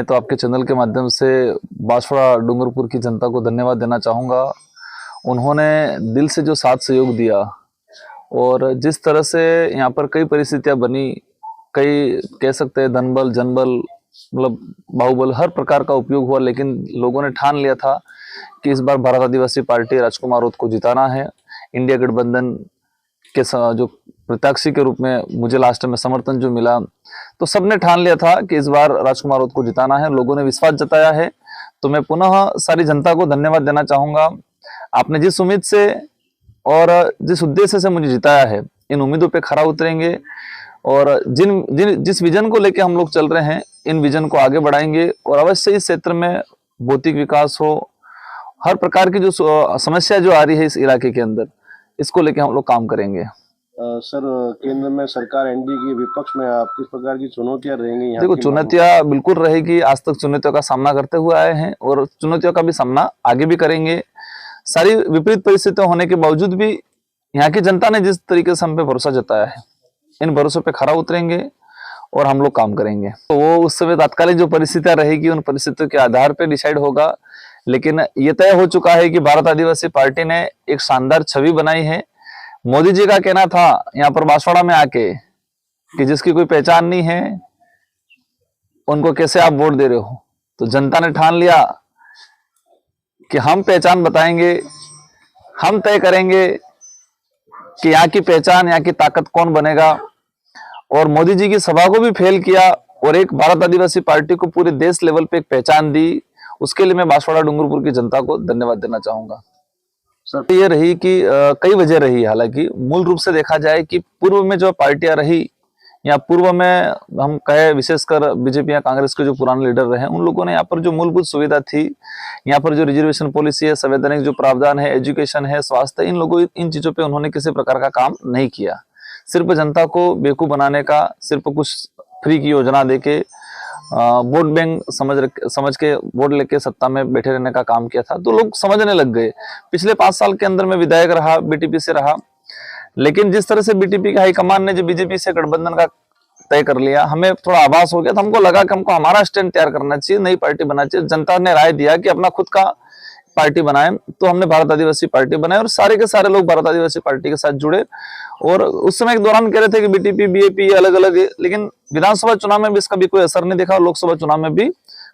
मैं तो आपके चैनल के माध्यम से बांसवाड़ा डूंगरपुर की जनता को धन्यवाद देना चाहूँगा। उन्होंने दिल से जो साथ सहयोग दिया और जिस तरह से यहाँ पर कई परिस्थितियाँ बनी, कई कह सकते हैं धन बल जनबल मतलब बाहुबल हर प्रकार का उपयोग हुआ, लेकिन लोगों ने ठान लिया था कि इस बार भारत आदिवासी पार्टी राजकुमार राउत को जिताना है। इंडिया गठबंधन के जो प्रत्याशी के रूप में मुझे लास्ट में समर्थन जो मिला, तो सबने ठान लिया था कि इस बार राजकुमार राउत को जिताना है। लोगों ने विश्वास जताया है, तो मैं पुनः सारी जनता को धन्यवाद देना चाहूंगा। आपने जिस उम्मीद से और जिस उद्देश्य से मुझे जिताया है, इन उम्मीदों पे खरा उतरेंगे और जिस विजन को लेके हम लोग चल रहे हैं, इन विजन को आगे बढ़ाएंगे और अवश्य इस क्षेत्र में भौतिक विकास हो, हर प्रकार की जो समस्या जो आ रही है इस इलाके के अंदर, इसको लेके हम लोग काम करेंगे। सर, केंद्र में सरकार एनडीए की विपक्ष में आप किस प्रकार की चुनौतियां रहेंगी? देखो, चुनौतियां बिल्कुल रहेगी। आज तक चुनौतियों का सामना करते हुए आए हैं और चुनौतियों का भी सामना आगे भी करेंगे। सारी विपरीत परिस्थितियां होने के बावजूद भी यहाँ की जनता ने जिस तरीके से हम पे भरोसा जताया है, इन भरोसों पे खरा उतरेंगे और हम लोग काम करेंगे। तो वो उस समय तात्कालिक जो परिस्थितियां रहेगी, उन परिस्थितियों के आधार पर डिसाइड होगा, लेकिन ये तय हो चुका है कि भारत आदिवासी पार्टी ने एक शानदार छवि बनाई है। मोदी जी का कहना था यहाँ पर बांसवाड़ा में आके कि जिसकी कोई पहचान नहीं है उनको कैसे आप वोट दे रहे हो, तो जनता ने ठान लिया कि हम पहचान बताएंगे, हम तय करेंगे कि यहाँ की पहचान, यहाँ की ताकत कौन बनेगा। और मोदी जी की सभा को भी फेल किया और एक भारत आदिवासी पार्टी को पूरे देश लेवल पे एक पहचान दी। उसके लिए मैं बांसवाड़ा डूंगरपुर की जनता को धन्यवाद देना चाहूंगा। सर, ये रही कि कई वजह रही। हालांकि मूल रूप से देखा जाए कि पूर्व में जो पार्टियां रही या पूर्व में हम कहे विशेषकर बीजेपी या कांग्रेस के जो पुराने लीडर रहे, उन लोगों ने यहाँ पर जो मूलभूत सुविधा थी, यहाँ पर जो रिजर्वेशन पॉलिसी है, संवैधानिक जो प्रावधान है, एजुकेशन है, स्वास्थ्य, इन चीजों पे उन्होंने किसी प्रकार का काम नहीं किया। सिर्फ जनता को बेवकूफ बनाने का, सिर्फ कुछ फ्री की योजना देके वोट बैंक समझ के वोट लेके सत्ता में बैठे रहने का काम किया था। तो लोग समझने लग गए। पिछले 5 साल के अंदर मैं विधायक रहा, बीटीपी से रहा, लेकिन जिस तरह से बीटीपी के हाईकमान ने जो बीजेपी से गठबंधन का तय कर लिया, हमें थोड़ा आभास हो गया। तो हमको लगा कि हमको हमारा स्टैंड तैयार करना चाहिए, नई पार्टी बनानी चाहिए। जनता ने राय दिया कि अपना खुद का पार्टी बनाए, तो हमने भारत आदिवासी पार्टी बनाई और सारे के सारे लोग भारत आदिवासी पार्टी के साथ जुड़े। और उस समय के दौरान कह रहे थे कि बीटीपी बीएपी अलग अलग है, लेकिन विधानसभा चुनाव में भी इसका भी कोई असर नहीं देखा और लोकसभा चुनाव में भी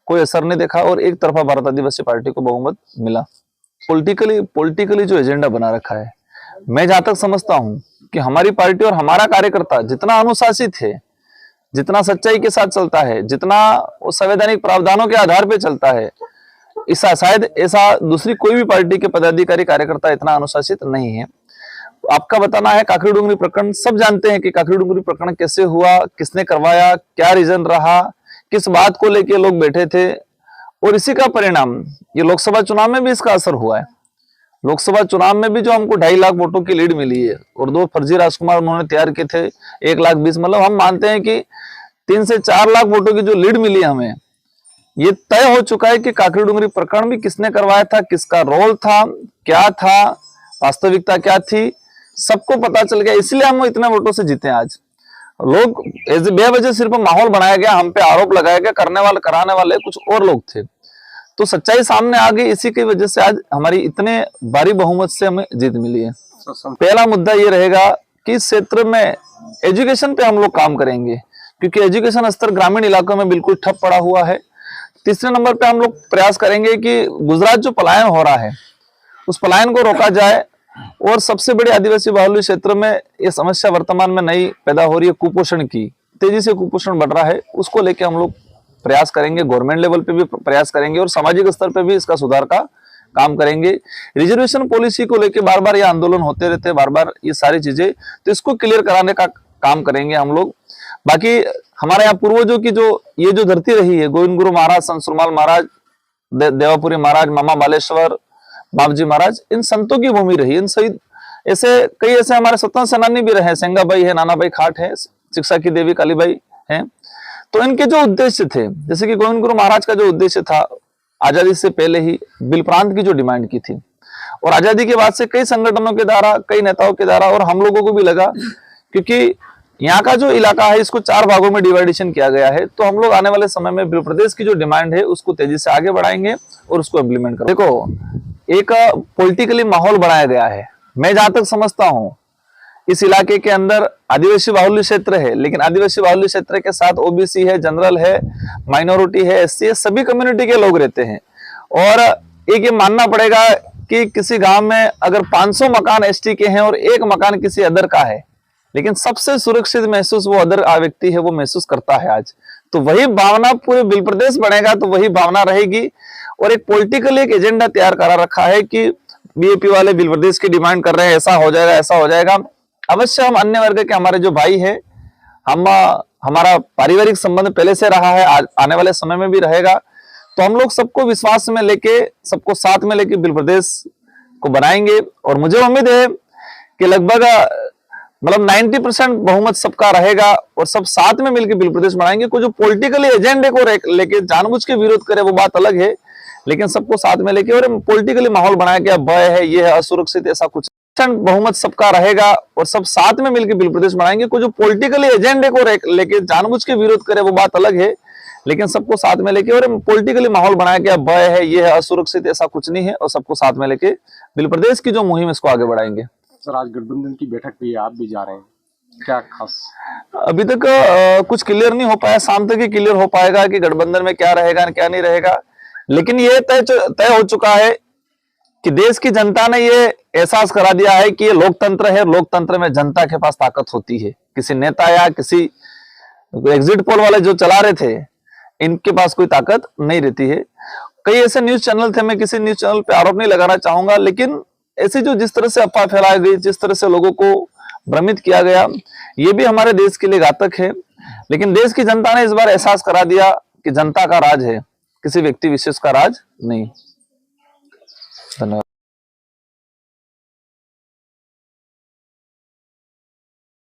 कोई असर नहीं देखा और एक तरफा भारत आदिवासी पार्टी को बहुमत मिला। पॉलिटिकली जो एजेंडा बना रखा है, मैं जहां तक समझता हूं कि हमारी पार्टी और हमारा कार्यकर्ता जितना अनुशासित है, जितना सच्चाई के साथ चलता है, जितना वो संवैधानिक प्रावधानों के आधार पर चलता है, शायद ऐसा दूसरी कोई भी पार्टी के पदाधिकारी कार्यकर्ता इतना अनुशासित नहीं है। आपका बताना है काकरी डूंगरी प्रकरण, सब जानते हैं कि काकरी डूंगरी प्रकरण कैसे हुआ, किसने करवाया, क्या रीजन रहा, किस बात को लेके लोग बैठे थे, और इसी का परिणाम ये लोकसभा चुनाव में भी इसका असर हुआ है। लोकसभा चुनाव में भी जो हमको 2.5 लाख वोटों की लीड मिली है और 2 फर्जी राजकुमार उन्होंने तैयार किए थे, 1,20,000, मतलब हम मानते हैं कि 3 से 4 लाख वोटों की जो लीड मिली है हमें, ये तय हो चुका है कि काकरी डूंगरी प्रकरण भी किसने करवाया था, किसका रोल था, क्या था, वास्तविकता क्या थी, सबको पता चल गया। इसलिए हम इतने वोटों से जीते। आज लोग बेवजह सिर्फ माहौल बनाया गया, हम पे आरोप लगाया गया, कराने वाले कुछ और लोग थे, तो सच्चाई सामने आ गई। इसी की वजह से आज हमारी इतने भारी बहुमत से हमें जीत मिली है। पहला मुद्दा ये रहेगा कि इस क्षेत्र में एजुकेशन पे हम लोग काम करेंगे, क्योंकि एजुकेशन स्तर ग्रामीण इलाकों में बिल्कुल ठप पड़ा हुआ है। तीसरे नंबर पे हम लोग प्रयास करेंगे कि गुजरात जो पलायन हो रहा है, उस पलायन को रोका जाए। और सबसे बड़ी आदिवासी बाहुल्य क्षेत्र में ये समस्या वर्तमान में नई पैदा हो रही है, कुपोषण की। तेजी से कुपोषण बढ़ रहा है, उसको लेके हम लोग प्रयास करेंगे। गवर्नमेंट लेवल पे भी प्रयास करेंगे और सामाजिक स्तर पे भी इसका सुधार का काम करेंगे। रिजर्वेशन पॉलिसी को लेके बार बार ये आंदोलन होते रहते हैं, बार बार ये सारी चीजें, तो इसको क्लियर कराने का काम करेंगे हम लोग। बाकी हमारे यहाँ पूर्वजों की ये जो धरती रही है, गोविंद गुरु महाराज, संत सुरमाल महाराज, देवापुरी महाराज, मामा बालेश्वर, बाबजी महाराज, इन संतों की भूमि रही। इन शहीद कई ऐसे हमारे स्वतंत्र सेनानी भी रहे, सेंगाबाई है, नानाबाई खाट है, शिक्षा की देवी कालीबाई है। तो इनके जो उद्देश्य थे, जैसे कि गोविंद गुरु महाराज का जो उद्देश्य था, आजादी से पहले ही बिल प्रांत की जो डिमांड की थी, और आजादी के बाद से कई संगठनों के द्वारा, कई नेताओं के द्वारा, और हम लोगों को भी लगा, क्योंकि यहाँ का जो इलाका है इसको 4 भागों में डिवाइडेशन किया गया है। तो हम लोग आने वाले समय में बिल प्रदेश की जो डिमांड है उसको तेजी से आगे बढ़ाएंगे और उसको इम्प्लीमेंट करेंगे। देखो, एक पॉलिटिकली माहौल बनाया गया है। मैं जहां तक समझता हूं, इस इलाके के अंदर आदिवासी बाहुल्य क्षेत्र है, लेकिन आदिवासी बाहुल्य क्षेत्र के साथ ओबीसी है, जनरल है, माइनॉरिटी है, एससी है, सभी कम्युनिटी के लोग रहते हैं। और एक ये मानना पड़ेगा कि किसी गांव में अगर 500 मकान एसटी के हैं और एक मकान किसी अदर का है, लेकिन सबसे सुरक्षित महसूस वो अदर व्यक्ति है वो महसूस करता है आज। तो वही भावना पूरे बिल प्रदेश बनेगा तो वही भावना रहेगी। और एक पॉलिटिकल एक एजेंडा तैयार करा रखा है कि बीएपी वाले बिल प्रदेश की डिमांड कर रहे हैं, ऐसा हो जाएगा, ऐसा हो जाएगा। अवश्य हम अन्य वर्ग के हमारे जो भाई है, हम हमारा पारिवारिक संबंध पहले से रहा है, आने वाले समय में भी रहेगा। तो हम लोग सबको विश्वास में लेके, सबको साथ में लेके बिल प्रदेश को बनाएंगे। और मुझे उम्मीद है कि लगभग 90% बहुमत सबका रहेगा और सब साथ में मिलकर बिल प्रदेश बनाएंगे। कोई जो पॉलिटिकली एजेंडे को लेके जानबूझ के विरोध करे वो बात अलग है, लेकिन सबको साथ में लेके और पॉलिटिकली माहौल बनाया गया, भय है, ये है, असुरक्षित, ऐसा कुछ बहुमत सबका रहेगा और सब साथ में मिलकर बिल प्रदेश बनाएंगे। कोई जो पॉलिटिकली एजेंडे को लेके जानबूझ के विरोध करे वो बात अलग है, लेकिन सबको साथ में लेके और पॉलिटिकली माहौल बनाया गया, भय है, ये है, असुरक्षित, ऐसा कुछ नहीं है। और सबको साथ में लेके बिल प्रदेश की जो मुहिम इसको आगे बढ़ाएंगे। सर, आज गठबंधन की बैठक पे आप भी जा रहे हैं, क्या खास? अभी तक कुछ क्लियर नहीं हो पाया, शाम तक ही क्लियर हो पाएगा कि गठबंधन में क्या रहेगा क्या नहीं रहेगा। लेकिन ये तय हो चुका है कि देश की जनता ने ये एहसास करा दिया है कि ये लोकतंत्र है, लोकतंत्र में जनता के पास ताकत होती है। किसी नेता या किसी एग्जिट पोल वाले जो चला रहे थे, इनके पास कोई ताकत नहीं रहती है। कई ऐसे न्यूज चैनल थे, मैं किसी न्यूज चैनल पे आरोप नहीं लगाना चाहूंगा, लेकिन ऐसी जो जिस तरह से अफवाह फैलाई गई, जिस तरह से लोगों को भ्रमित किया गया, ये भी हमारे देश के लिए घातक है। लेकिन देश की जनता ने इस बार एहसास करा दिया कि जनता का राज है, किसी व्यक्ति विशेष का राज नहीं। धन्यवाद।